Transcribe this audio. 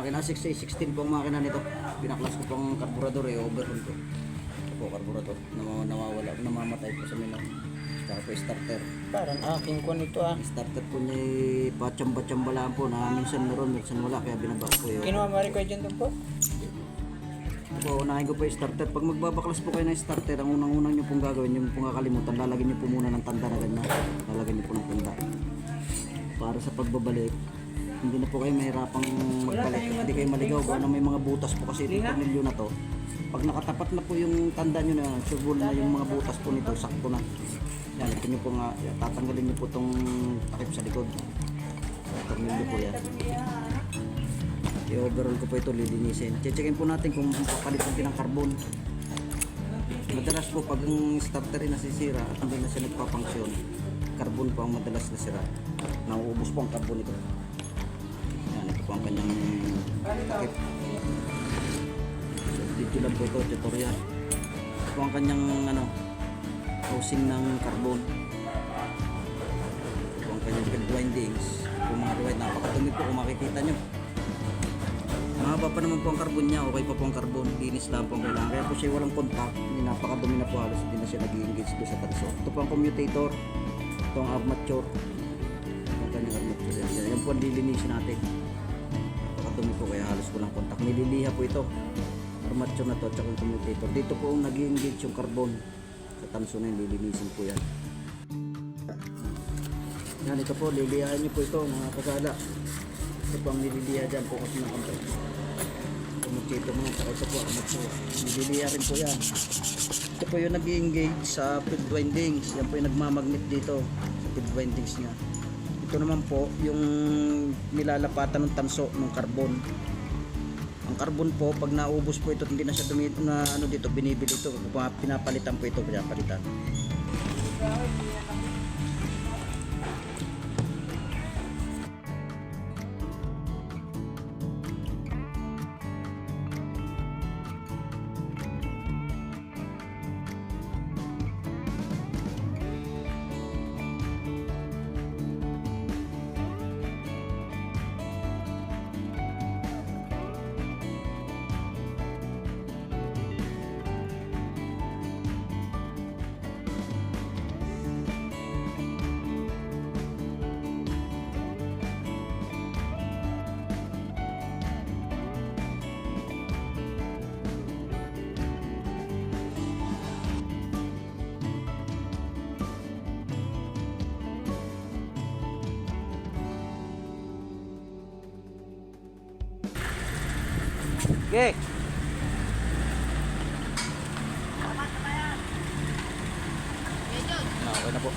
Makina 16 po ang makina nito. Binaklas ko pong karburador overhaul ko. Ito po karburador. Nawawala, namamatay po sa minor. Saka po starter. Parang aking ko nito Starter po niya pachamba-chamba lang po na minsan meron, minsan wala. Kaya binaba ko yun. Kinuha mo rin ko dyan doon po? Ito po, unahin ko po yung starter. Pag magbabaklas po kayo ng starter, ang unang-unang nyo pong gagawin, yung pong kakalimutan, lalagyan nyo po muna ng tanda na ganyan. Lalagyan nyo po ng tanda. Para sa pagbabalik, hindi na po kayo mahirapang magpalit. Hindi kayo maligaw. Ano, may mga butas po kasi itong tornilyo na to. Pag nakatapat na po yung tanda nyo na yan, sure na yung mga butas po nito, sakto na. Yan, ito nyo po nga, tatanggalin nyo po itong takip sa likod. Tornilyo po yan. I-overall ko po ito, lilinisin. Checkin po natin kung papalit natin ng carbon. Madalas po pag ang starter ay nasisira at hindi na siya nagpapangsyon, carbon po ang madalas nasira. Nauubos po ang carbon ito. Yan, ito po ang kanyang takip. So, dito lang po ito, tutorial. Ito po ang kanyang housing ng carbon. Ito po ang kanyang field windings. Ito mga rewind, napakadumi po kung makikita nyo. Mahaba pa naman po ang carbon niya, okay pa po ang carbon, linis lang po ang kailangan. Kaya po siya walang contact, hindi napakadumi na po halos, hindi na siya nag-engage doon sa tanso. Ito po ang commutator, ito ang armature. Ito ang armature. Yan po ang lilinisin natin. Napakadumi po kaya halos walang contact. Nililiha po ito. Armature na to at yung commutator. Dito po ang nag-engage yung carbon. Sa tanso na yun, lilinisin po yan. Yan, ito po, lilihain niyo po ito mga kasala. Ito po ang nililiha dyan, focus na kami. Ito mo, saka ito po, nililiha rin po yan. Ito po yung nag-engage sa field windings. Yan po yung nagmamagnet dito sa field windings niya. Ito naman po, yung nilalapatan ng tanso ng carbon. Ang carbon po, pag naubos po ito, hindi na siya dito, binibili ito. Pinapalitan po ito, pinapalitan. Okay. Okay na po.